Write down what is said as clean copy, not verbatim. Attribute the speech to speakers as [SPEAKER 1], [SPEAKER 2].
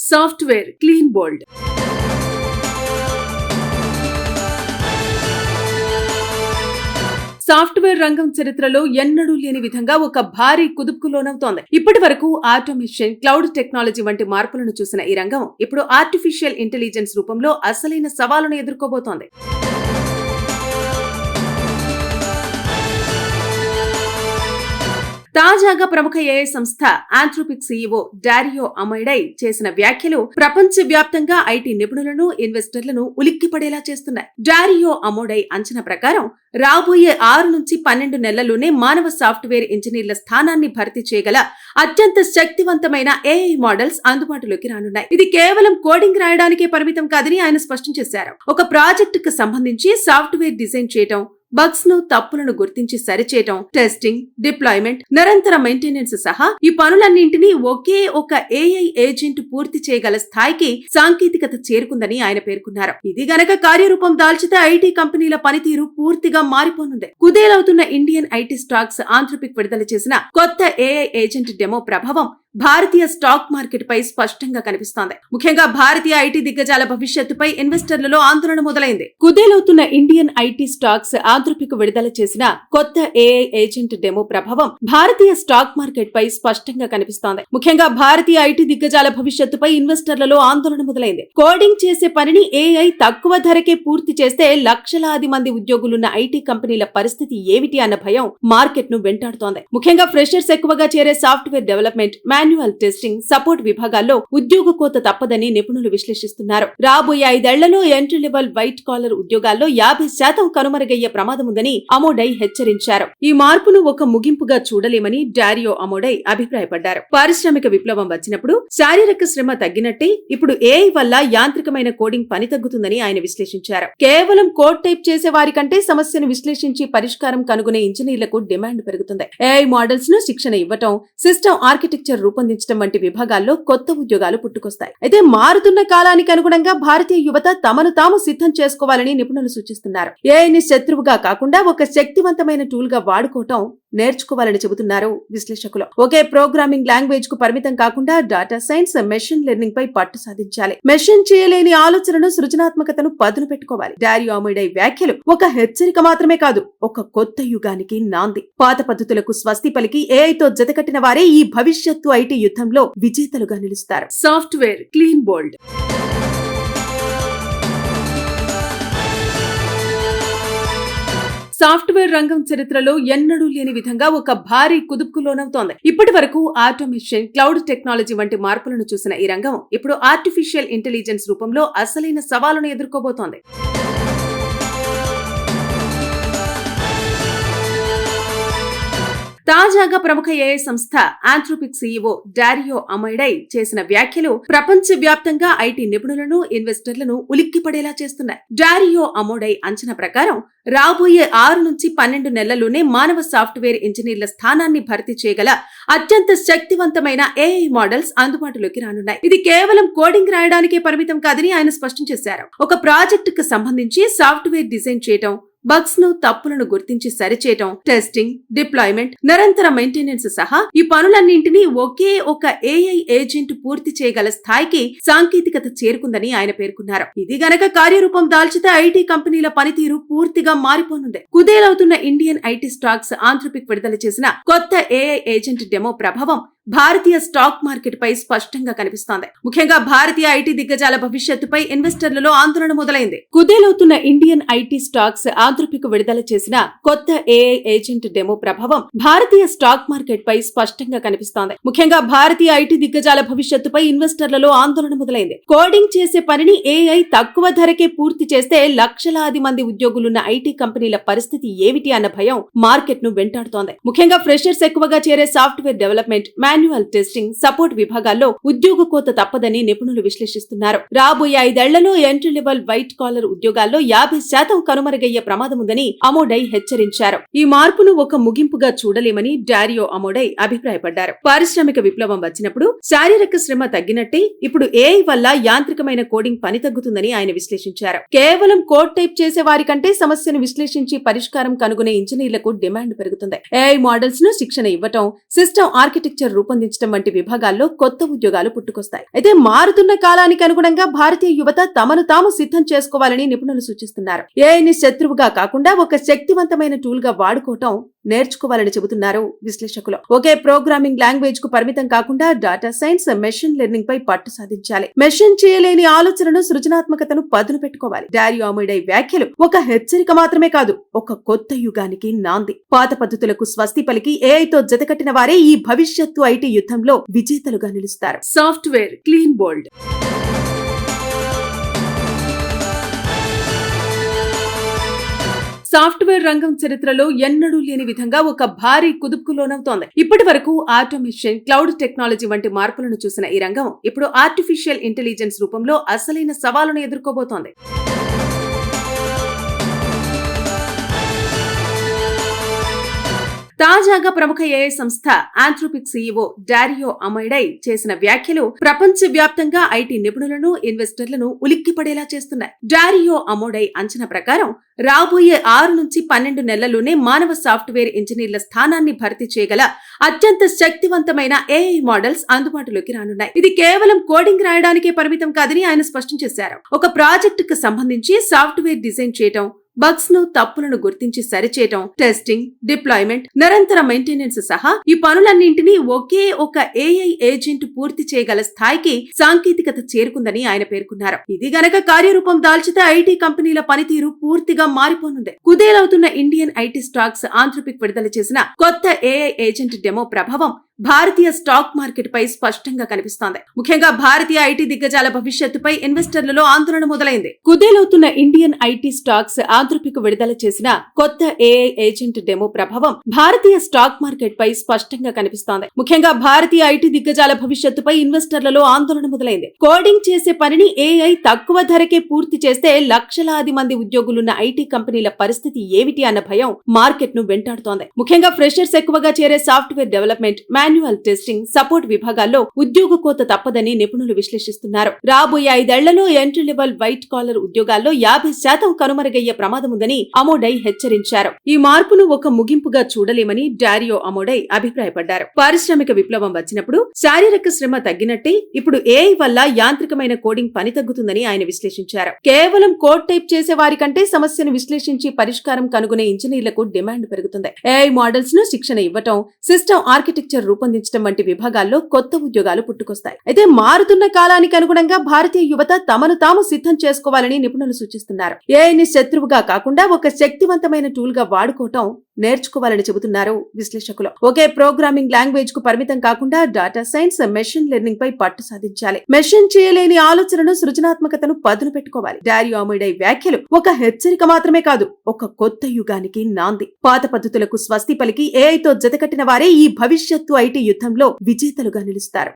[SPEAKER 1] Software clean bold. Software రంగం చరిత్రలో ఎన్నడూ లేని విధంగా ఒక భారీ కుదుపుకు లోనవుతోంది. ఇప్పటి వరకు ఆటోమేషన్, క్లౌడ్ టెక్నాలజీ వంటి మార్పులను చూసిన ఈ రంగం ఇప్పుడు ఆర్టిఫిషియల్ ఇంటెలిజెన్స్ రూపంలో అసలైన సవాలును ఎదుర్కోబోతోంది. తాజాగా ప్రముఖ ఏఐ సంస్థ ఆంథ్రోపిక్ సీఈఓ డారియో అమోడై చేసిన వ్యాఖ్యలు ప్రపంచవ్యాప్తంగా ఐటీ నిపుణులను, ఇన్వెస్టర్లను ఉలిక్కిపడేలా చేస్తున్నాయి. డారియో అమోడై అంచనా ప్రకారం రాబోయే 6 నుంచి 12 నెలల్లోనే మానవ సాఫ్ట్వేర్ ఇంజనీర్ల స్థానాన్ని భర్తీ చేయగల అత్యంత శక్తివంతమైన ఏఐ మోడల్స్ అందుబాటులోకి రానున్నాయి. ఇది కేవలం కోడింగ్ రాయడానికే పరిమితం కాదని ఆయన స్పష్టం చేశారు. ఒక ప్రాజెక్టుకు సంబంధించి సాఫ్ట్వేర్ డిజైన్ చేయడం, బగ్స్ ను, తప్పులను గుర్తించి సరిచేయటం, టెస్టింగ్, డిప్లాయ్మెంట్, నిరంతర మెయింటెనెన్స్ సహా ఈ పనులన్నింటినీ ఒకే ఒక ఏఐ ఏజెంట్ పూర్తి చేయగల స్థాయికి సాంకేతికత చేరుకుందని ఆయన పేర్కొన్నారు. ఇది గనక కార్యరూపం దాల్చితే ఐటీ కంపెనీల పనితీరు పూర్తిగా మారిపోనుంది. కుదేలవుతున్న ఇండియన్ ఐటీ స్టాక్స్ ఆంథ్రోపిక్ విడుదల చేసిన కొత్త ఏఐ ఏజెంట్ డెమో ప్రభావం భారతీయ స్టాక్ మార్కెట్ పై స్పష్టంగా కనిపిస్తోంది. ముఖ్యంగా భారతీయ ఐటీ దిగ్గజాల భవిష్యత్తుపై ఇన్వెస్టర్లలో ఆందోళన మొదలైంది. కుదేలవుతున్న ఇండియన్ ఐటీ స్టాక్స్ ఆంథ్రోపిక్ విడుదల చేసిన కొత్త ఏఐ ఏజెంట్ డెమో ప్రభావం భారతీయ స్టాక్ మార్కెట్ పై స్పష్టంగా కనిపిస్తోంది. ముఖ్యంగా భారతీయ ఐటీ దిగ్గజాల భవిష్యత్తుపై ఇన్వెస్టర్లలో ఆందోళన మొదలైంది. కోడింగ్ చేసే పనిని ఏఐ తక్కువ ధరకే పూర్తి చేస్తే లక్షలాది మంది ఉద్యోగులున్న ఐటీ కంపెనీల పరిస్థితి ఏమిటి అన్న భయం మార్కెట్ ను వెంటాడుతోంది. ముఖ్యంగా ఫ్రెషర్స్ ఎక్కువగా చేరే software development, manual testing, support విభాగాల్లో ఉద్యోగ కోత తప్పదని నిపుణులు విశ్లేషిస్తున్నారు. రాబోయే 5 ఏళ్లలో ఎంట్రీ లెవెల్ వైట్ కాలర్ ఉద్యోగాల్లో 50% కనుమరుగయ్యే ప్రమాదం ఉందని అమోడై హెచ్చరించారు. ఈ మార్పును ఒక ముగింపుగా చూడలేమని డారియో అమోడై అభిప్రాయపడ్డారు. పారిశ్రామిక విప్లవం వచ్చినప్పుడు శారీరక శ్రమ తగ్గినట్టే ఇప్పుడు ఏఐ వల్ల యాంత్రికమైన కోడింగ్ పని తగ్గుతుందని ఆయన విశ్లేషించారు. కేవలం కోడ్ టైప్ చేసే వారి కంటే సమస్యను విశ్లేషించి పరిష్కారం కనుగొనే ఇంజనీర్లకు డిమాండ్ పెరుగుతుంది. ఏఐ మోడల్స్ ను శిక్షణ ఇవ్వటం, సిస్టమ్ ఆర్కిటెక్చర్ రూపొందించడం వంటి విభాగాల్లో కొత్త ఉద్యోగాలు పుట్టుకొస్తాయి. అయితే మారుతున్న కాలానికి అనుగుణంగా భారతీయ యువత తమను తాము సిద్ధం చేసుకోవాలని నిపుణులు సూచిస్తున్నారు. ఏఐని శత్రువుగా కాకుండా ఒక శక్తివంతమైన టూల్ గా వాడుకోవటం నేర్చుకోవాలని చెబుతున్నారు విశ్లేషకులు. ఒకే ప్రోగ్రామింగ్ లాంగ్వేజ్ కు పరిమితం కాకుండా డేటా సైన్స్, మెషిన్ లెర్నింగ్ పై పట్టు సాధించాలి. మెషిన్ చేయలేని ఆలోచనను, సృజనాత్మకతను పదును పెట్టుకోవాలి. డారియో అమోడై వ్యాఖ్యలు ఒక హెచ్చరిక మాత్రమే కాదు, ఒక కొత్త యుగానికి నాంది. పాత పద్ధతులకు స్వస్తి పలికి ఏఐతో జతకట్టిన వారే ఈ భవిష్యత్తు ఐటీ యుద్ధంలో విజేతలుగా నిలుస్తారు. Software clean bold. సాఫ్ట్వేర్ రంగం చరిత్రలో ఎన్నడూ లేని విధంగా ఒక భారీ కుదుపుకు లోనవుతోంది. ఇప్పటి వరకు ఆటోమేషన్, క్లౌడ్ టెక్నాలజీ వంటి మార్పులను చూసిన ఈ రంగం ఇప్పుడు ఆర్టిఫిషియల్ ఇంటెలిజెన్స్ రూపంలో అసలైన సవాలును ఎదుర్కోబోతోంది. తాజాగా ప్రముఖ ఏఐ సంస్థ ఆంథ్రోపిక్ సీఈఓ డారియో అమోడై చేసిన వ్యాఖ్యలు ప్రపంచవ్యాప్తంగా ఐటీ నిపుణులను, ఇన్వెస్టర్లను ఉలిక్కిపడేలా చేస్తున్నాయి. డారియో అమోడై అంచనా ప్రకారం రాబోయే 6 నుంచి 12 నెలల్లోనే మానవ సాఫ్ట్వేర్ ఇంజనీర్ల స్థానాన్ని భర్తీ చేయగల అత్యంత శక్తివంతమైన ఏఐ మోడల్స్ అందుబాటులోకి రానున్నాయి. ఇది కేవలం కోడింగ్ రాయడానికే పరిమితం కాదని ఆయన స్పష్టం చేశారు. ఒక ప్రాజెక్టుకు సంబంధించి సాఫ్ట్వేర్ డిజైన్ చేయటం, బగ్స్ ను, తప్పులను గుర్తించి సరిచేయటం, టెస్టింగ్, డిప్లాయ్మెంట్, నిరంతర మెయింటెనెన్స్ సహా ఈ పనులన్నింటినీ ఒకే ఒక ఏఐ ఏజెంట్ పూర్తి చేయగల స్థాయికి సాంకేతికత చేరుకుందని ఆయన పేర్కొన్నారు. ఇది గనక కార్యరూపం దాల్చితే ఐటీ కంపెనీల పనితీరు పూర్తిగా మారిపోనుంది. కుదేలవుతున్న ఇండియన్ ఐటీ స్టాక్స్ ఆంథ్రోపిక్ విడుదల చేసిన కొత్త ఏఐ ఏజెంట్ డెమో ప్రభావం భారతీయ స్టాక్ మార్కెట్ పై స్పష్టంగా కనిపిస్తోంది. ముఖ్యంగా భారతీయ ఐటీ దిగ్గజాల భవిష్యత్తుపై ఇన్వెస్టర్లలో ఆందోళన మొదలైంది. కుదేలవుతున్న ఇండియన్ ఐటీ స్టాక్స్ ఆంథ్రోపిక్ విడుదల చేసిన కొత్త ఏఐ ఏజెంట్ డెమో ప్రభావం భారతీయ స్టాక్ మార్కెట్ పై స్పష్టంగా కనిపిస్తోంది. ముఖ్యంగా భారతీయ ఐటీ దిగ్గజాల భవిష్యత్తుపై ఇన్వెస్టర్లలో ఆందోళన మొదలైంది. కోడింగ్ చేసే పనిని ఏఐ తక్కువ ధరకే పూర్తి చేస్తే లక్షలాది మంది ఉద్యోగులున్న ఐటీ కంపెనీల పరిస్థితి ఏమిటి అన్న భయం మార్కెట్ ను వెంటాడుతోంది. ముఖ్యంగా ఫ్రెషర్స్ ఎక్కువగా చేరే software development, manual testing, support విభాగాల్లో ఉద్యోగ కోత తప్పదని నిపుణులు విశ్లేషిస్తున్నారు. రాబోయే 5 ఏళ్లలో ఎంట్రీ లెవెల్ వైట్ కాలర్ ఉద్యోగాల్లో 50% కనుమరుగయ్యే ప్రమాదముందని అమోడై హెచ్చరించారు. ఈ మార్పును ఒక ముగింపుగా చూడలేమని డారియో అమోడై అభిప్రాయపడ్డారు. పారిశ్రామిక విప్లవం వచ్చినప్పుడు శారీరక శ్రమ తగ్గినట్టే ఇప్పుడు ఏఐ వల్ల యాంత్రికమైన కోడింగ్ పని తగ్గుతుందని ఆయన విశ్లేషించారు. కేవలం కోడ్ టైప్ చేసే వారి కంటే సమస్యను విశ్లేషించి పరిష్కారం కనుగొనే ఇంజనీర్లకు డిమాండ్ పెరుగుతుంది. ఏఐ మోడల్స్ ను శిక్షణ ఇవ్వటం, సిస్టమ్ ఆర్కిటెక్చర్ రూపొందించడం వంటి విభాగాల్లో కొత్త ఉద్యోగాలు పుట్టుకొస్తాయి. అయితే మారుతున్న కాలానికి అనుగుణంగా భారతీయ యువత తమను తాము సిద్ధం చేసుకోవాలని నిపుణులు సూచిస్తున్నారు. ఏఐని శత్రువుగా కాకుండా ఒక శక్తివంతమైన టూల్ గా వాడుకోవటం నేర్చుకోవాలని చెబుతున్నారు విశ్లేషకులు. ఒకే ప్రోగ్రామింగ్ లాంగ్వేజ్ కు పరిమితం కాకుండా డేటా సైన్స్, మెషిన్ లెర్నింగ్ పై పట్టు సాధించాలి. మెషిన్ చేయలేని ఆలోచనను, సృజనాత్మకతను పదును పెట్టుకోవాలి. డారియో అమోడై వ్యాఖ్యలు ఒక హెచ్చరిక మాత్రమే కాదు, ఒక కొత్త యుగానికి నాంది. పాత పద్ధతులకు స్వస్తి పలికి ఏఐతో జతకట్టిన వారే ఈ భవిష్యత్తు ఐటీ యుద్ధంలో విజేతలుగా నిలుస్తారు. Software clean bold. సాఫ్ట్వేర్ రంగం చరిత్రలో ఎన్నడూ లేని విధంగా ఒక భారీ కుదుపుకు లోనవుతోంది. ఇప్పటి వరకు ఆటోమేషన్, క్లౌడ్ టెక్నాలజీ వంటి మార్పులను చూసిన ఈ రంగం ఇప్పుడు ఆర్టిఫిషియల్ ఇంటెలిజెన్స్ రూపంలో అసలైన సవాలును ఎదుర్కోబోతోంది. తాజాగా ప్రముఖ ఏఐ సంస్థ ఆంథ్రోపిక్ సీఈఓ డారియో అమోడై చేసిన వ్యాఖ్యలు ప్రపంచ వ్యాప్తంగా ఐటీ నిపుణులను, ఇన్వెస్టర్లను ఉలిక్కిపడేలా చేస్తున్నాయి. డారియో అమోడై అంచనా ప్రకారం రాబోయే 6 నుంచి 12 నెలల్లోనే మానవ సాఫ్ట్వేర్ ఇంజనీర్ల స్థానాన్ని భర్తీ చేయగల అత్యంత శక్తివంతమైన ఏఐ మోడల్స్ అందుబాటులోకి రానున్నాయి. ఇది కేవలం కోడింగ్ రాయడానికే పరిమితం కాదని ఆయన స్పష్టం చేశారు. ఒక ప్రాజెక్టుకు సంబంధించి సాఫ్ట్వేర్ డిజైన్ చేయడం, బగ్స్ ను, తప్పులను గుర్తించి సరిచేయటం, టెస్టింగ్, డిప్లాయ్మెంట్, నిరంతర మెయింటెనెన్స్ సహా ఈ పనులన్నింటినీ ఒకే ఒక ఏఐ ఏజెంట్ పూర్తి చేయగల స్థాయికి సాంకేతికత చేరుకుందని ఆయన పేర్కొన్నారు. ఇది గనక కార్యరూపం దాల్చితే ఐటీ కంపెనీల పనితీరు పూర్తిగా మారిపోనుంది. కుదేలవుతున్న ఇండియన్ ఐటీ స్టాక్స్ ఆంథ్రోపిక్ విడుదల చేసిన కొత్త ఏఐ ఏజెంట్ డెమో ప్రభావం భారతీయ స్టాక్ మార్కెట్ పై స్పష్టంగా కనిపిస్తోంది. ముఖ్యంగా భారతీయ ఐటీ దిగ్గజాల భవిష్యత్తుపై ఇన్వెస్టర్లలో ఆందోళన మొదలైంది. కుదేలవుతున్న ఇండియన్ ఐటీ స్టాక్స్ ఆంథ్రోపిక్ విడుదల చేసిన కొత్త ఏఐ ఏజెంట్ డెమో ప్రభావం భారతీయ స్టాక్ మార్కెట్ పై స్పష్టంగా కనిపిస్తోంది. ముఖ్యంగా భారతీయ ఐటీ దిగ్గజాల భవిష్యత్తుపై ఇన్వెస్టర్లలో ఆందోళన మొదలైంది. కోడింగ్ చేసే పనిని ఏఐ తక్కువ ధరకే పూర్తి చేస్తే లక్షలాది మంది ఉద్యోగులున్న ఐటీ కంపెనీల పరిస్థితి ఏమిటి అన్న భయం మార్కెట్ ను వెంటాడుతోంది. ముఖ్యంగా ఫ్రెషర్స్ ఎక్కువగా చేరే software development, manual testing, support విభాగాల్లో ఉద్యోగ కోత తప్పదని నిపుణులు విశ్లేషిస్తున్నారు. రాబోయే 5 ఏళ్లలో ఎంట్రీ లెవెల్ వైట్ కాలర్ ఉద్యోగాల్లో 50% కనుమరుగయ్యే ప్రమాదముందని అమోడై హెచ్చరించారు. ఈ మార్పును ఒక ముగింపుగా చూడలేమని డారియో అమోడై అభిప్రాయపడ్డారు. పారిశ్రామిక విప్లవం వచ్చినప్పుడు శారీరక శ్రమ తగ్గినట్టే ఇప్పుడు ఏఐ వల్ల యాంత్రికమైన కోడింగ్ పని తగ్గుతుందని ఆయన విశ్లేషించారు. కేవలం కోడ్ టైప్ చేసే వారి కంటే సమస్యను విశ్లేషించి పరిష్కారం కనుగొనే ఇంజనీర్లకు డిమాండ్ పెరుగుతుంది. ఏఐ మోడల్స్ ను శిక్షణ ఇవ్వటం, సిస్టమ్ ఆర్కిటెక్చర్ రూపొందించడం వంటి విభాగాల్లో కొత్త ఉద్యోగాలు పుట్టుకొస్తాయి. అయితే మారుతున్న కాలానికి అనుగుణంగా భారతీయ యువత తమను తాము సిద్ధం చేసుకోవాలని నిపుణులు సూచిస్తున్నారు. ఏఐని శత్రువుగా కాకుండా ఒక శక్తివంతమైన టూల్ గా వాడుకోవటం నేర్చుకోవాలని చెబుతున్నారు విశ్లేషకులు. ఒకే ప్రోగ్రామింగ్ లాంగ్వేజ్ కు పరిమితం కాకుండా డేటా సైన్స్, మెషిన్ లెర్నింగ్ పై పట్టు సాధించాలి. మెషిన్ చేయలేని ఆలోచనను, సృజనాత్మకతను పదును పెట్టుకోవాలి. డారియో అమోడై వ్యాఖ్యలు ఒక హెచ్చరిక మాత్రమే కాదు, ఒక కొత్త యుగానికి నాంది. పాత పద్ధతులకు స్వస్తి పలికి ఏఐతో జతకట్టిన వారే ఈ భవిష్యత్తు ఐటీ యుద్ధంలో విజేతలుగా నిలుస్తారు.